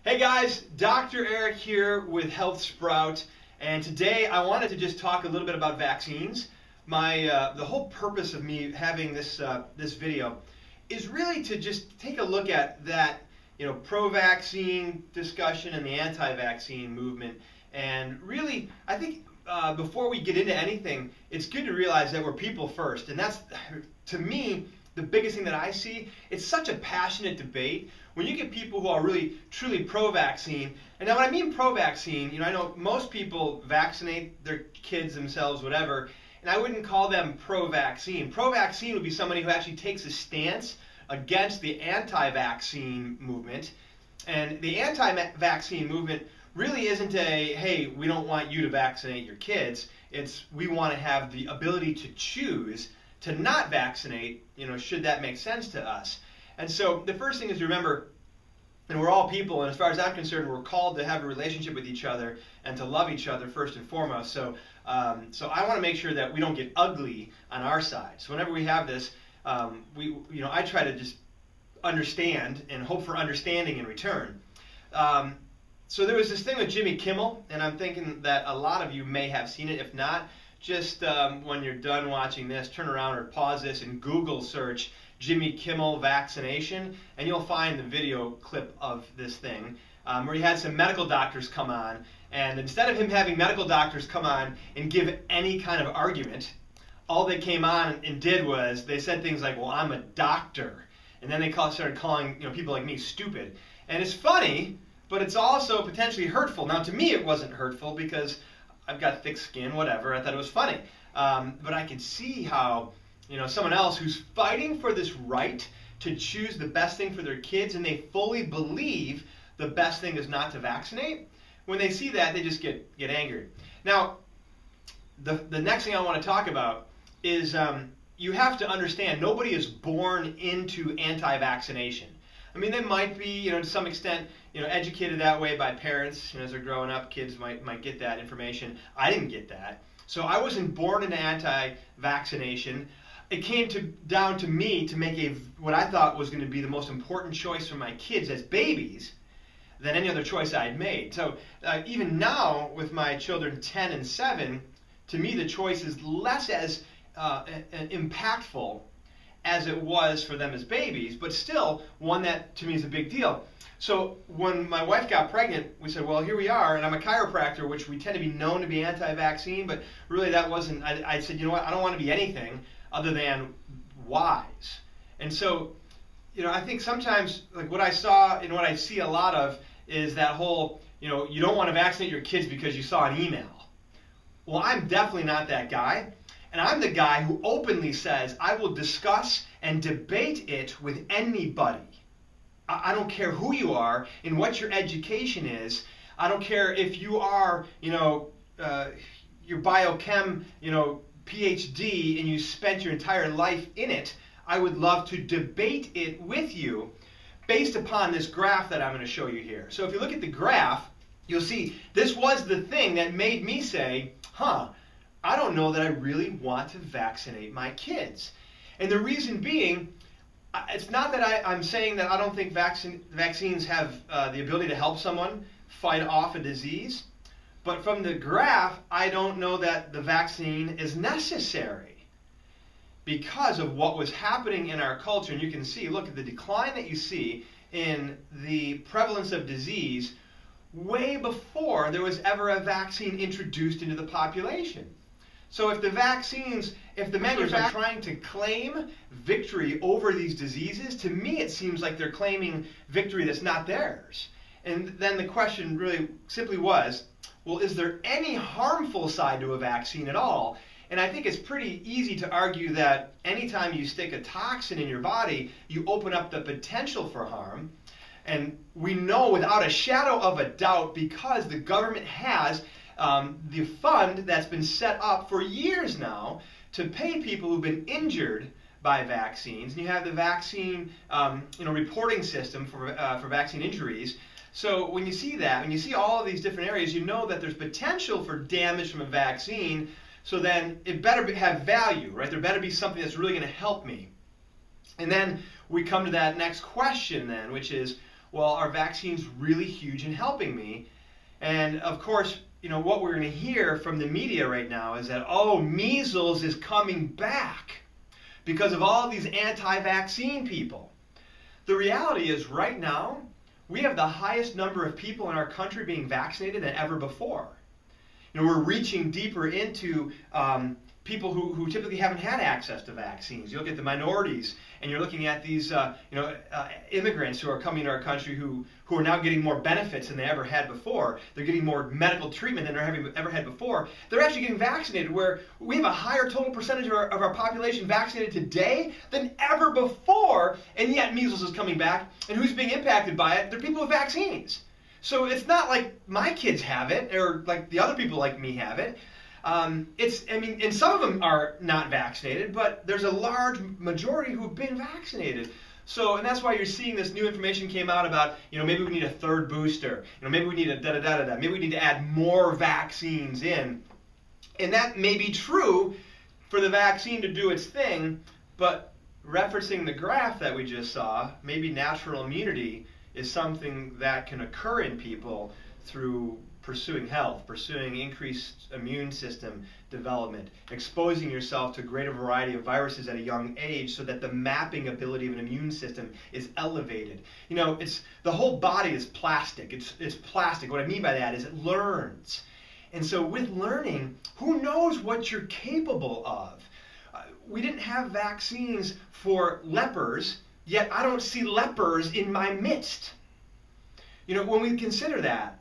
Hey guys, Dr. Eric here with Health Sprout, and today I wanted to just talk a little bit about vaccines. The whole purpose of me having this video is really to just take a look at that pro-vaccine discussion and the anti-vaccine movement. And really, I think before we get into anything, it's good to realize that we're people first, and that's, to me, the biggest thing that I see. It's such a passionate debate when you get people who are really truly pro-vaccine. And now when I mean pro-vaccine, I know most people vaccinate their kids, themselves, whatever, and I wouldn't call them pro-vaccine. Pro-vaccine would be somebody who actually takes a stance against the anti-vaccine movement. And the anti-vaccine movement really isn't a, hey, we don't want you to vaccinate your kids. It's we want to have the ability to choose to not vaccinate, should that make sense to us. And so the first thing is to remember, and we're all people, and as far as I'm concerned, we're called to have a relationship with each other and to love each other first and foremost. So I want to make sure that we don't get ugly on our side. So whenever we have this, I try to just understand and hope for understanding in return. So there was this thing with Jimmy Kimmel, and I'm thinking that a lot of you may have seen it. If not, just when you're done watching this, turn around or pause this and Google search Jimmy Kimmel vaccination, and you'll find the video clip of this thing where he had some medical doctors come on, and instead of him having medical doctors come on and give any kind of argument, all they came on and did was they said things like, well, I'm a doctor, and then they started calling people like me stupid. And it's funny, but it's also potentially hurtful. Now, to me, it wasn't hurtful because I've got thick skin, whatever. I thought it was funny. But I could see how, someone else who's fighting for this right to choose the best thing for their kids, and they fully believe the best thing is not to vaccinate, when they see that, they just get angry. Now, the next thing I want to talk about is you have to understand nobody is born into anti-vaccination. I mean, they might be, to some extent, educated that way by parents. As they're growing up, kids might get that information. I didn't get that. So I wasn't born into anti-vaccination. It came down to me to make what I thought was going to be the most important choice for my kids as babies than any other choice I had made. So even now, with my children 10 and 7, to me the choice is less as impactful as it was for them as babies, but still one that to me is a big deal. So when my wife got pregnant, we said, well, here we are, and I'm a chiropractor, which we tend to be known to be anti-vaccine, but really that wasn't, I said, you know what, I don't want to be anything other than wise. And so, I think sometimes, like what I saw and what I see a lot of is that whole, you don't want to vaccinate your kids because you saw an email. Well, I'm definitely not that guy. And I'm the guy who openly says, I will discuss and debate it with anybody. I don't care who you are and what your education is. I don't care if you are, your biochem, PhD, and you spent your entire life in it. I would love to debate it with you based upon this graph that I'm going to show you here. So if you look at the graph, you'll see this was the thing that made me say, I don't know that I really want to vaccinate my kids. And the reason being, it's not that I'm saying that I don't think vaccines have the ability to help someone fight off a disease, but from the graph, I don't know that the vaccine is necessary because of what was happening in our culture. And you can see, look at the decline that you see in the prevalence of disease way before there was ever a vaccine introduced into the population. So if the manufacturers are trying to claim victory over these diseases, to me it seems like they're claiming victory that's not theirs. And then the question really simply was, well, is there any harmful side to a vaccine at all? And I think it's pretty easy to argue that anytime you stick a toxin in your body, you open up the potential for harm. And we know without a shadow of a doubt, because the government has the fund that's been set up for years now to pay people who've been injured by vaccines. And you have the vaccine reporting system for vaccine injuries. So when you see that, when you see all of these different areas, you know that there's potential for damage from a vaccine. So then it better have value, right? There better be something that's really going to help me. And then we come to that next question then, which is, well, are vaccines really huge in helping me? And of course, what we're going to hear from the media right now is that, oh, measles is coming back because of all these anti-vaccine people. The reality is right now, we have the highest number of people in our country being vaccinated than ever before. We're reaching deeper into people who typically haven't had access to vaccines. You look at the minorities, and you're looking at these immigrants who are coming to our country who are now getting more benefits than they ever had before. They're getting more medical treatment than they've ever had before. They're actually getting vaccinated, where we have a higher total percentage of our population vaccinated today than ever before, and yet measles is coming back. And who's being impacted by it? They're people with vaccines. So it's not like my kids have it, or like the other people like me have it. And some of them are not vaccinated, but there's a large majority who've been vaccinated. So, and that's why you're seeing this new information came out about, maybe we need a third booster. Maybe we need a da-da-da-da-da. Maybe we need to add more vaccines in. And that may be true for the vaccine to do its thing, but referencing the graph that we just saw, maybe natural immunity is something that can occur in people through pursuing health, pursuing increased immune system development, exposing yourself to a greater variety of viruses at a young age so that the mapping ability of an immune system is elevated. It's the whole body is plastic. It's plastic. What I mean by that is it learns. And so with learning, who knows what you're capable of? We didn't have vaccines for lepers, yet I don't see lepers in my midst. When we consider that,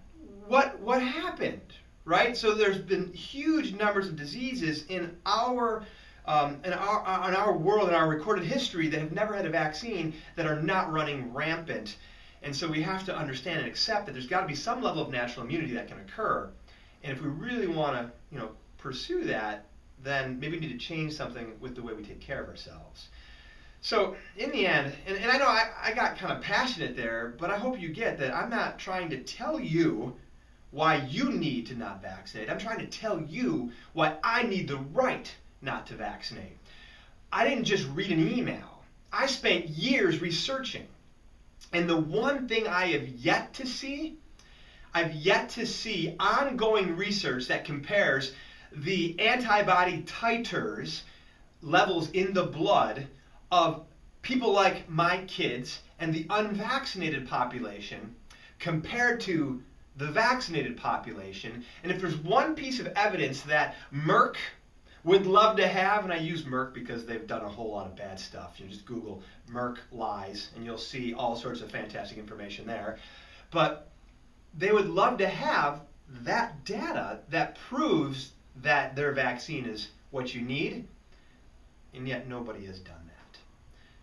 what happened, right? So there's been huge numbers of diseases in our world, in our recorded history, that have never had a vaccine, that are not running rampant. And so we have to understand and accept that there's got to be some level of natural immunity that can occur. And if we really want to, pursue that, then maybe we need to change something with the way we take care of ourselves. So in the end, and I know I got kind of passionate there, but I hope you get that I'm not trying to tell you why you need to not vaccinate. I'm trying to tell you why I need the right not to vaccinate. I didn't just read an email. I spent years researching. And the one thing I have yet to see, I've yet to see ongoing research that compares the antibody titers levels in the blood of people like my kids and the unvaccinated population compared to the vaccinated population. And if there's one piece of evidence that Merck would love to have, and I use Merck because they've done a whole lot of bad stuff. You just Google Merck lies and you'll see all sorts of fantastic information there. But they would love to have that data that proves that their vaccine is what you need, and yet nobody has done that.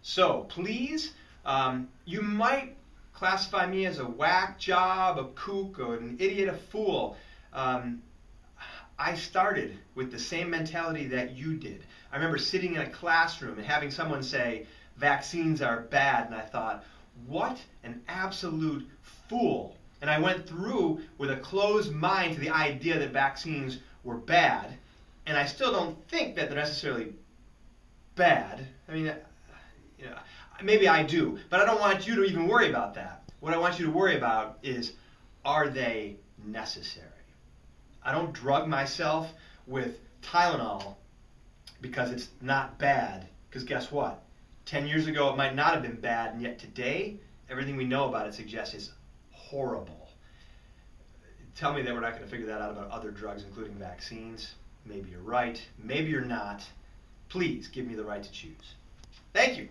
So please, you might classify me as a whack job, a kook, or an idiot, a fool. I started with the same mentality that you did. I remember sitting in a classroom and having someone say, vaccines are bad, and I thought, what an absolute fool. And I went through with a closed mind to the idea that vaccines were bad, and I still don't think that they're necessarily bad. I mean, maybe I do, but I don't want you to even worry about that. What I want you to worry about is, are they necessary? I don't drug myself with Tylenol because it's not bad, because guess what? 10 years ago it might not have been bad, and yet today everything we know about it suggests it's horrible. Tell me that we're not going to figure that out about other drugs, including vaccines. Maybe you're right, maybe you're not. Please give me the right to choose. Thank you.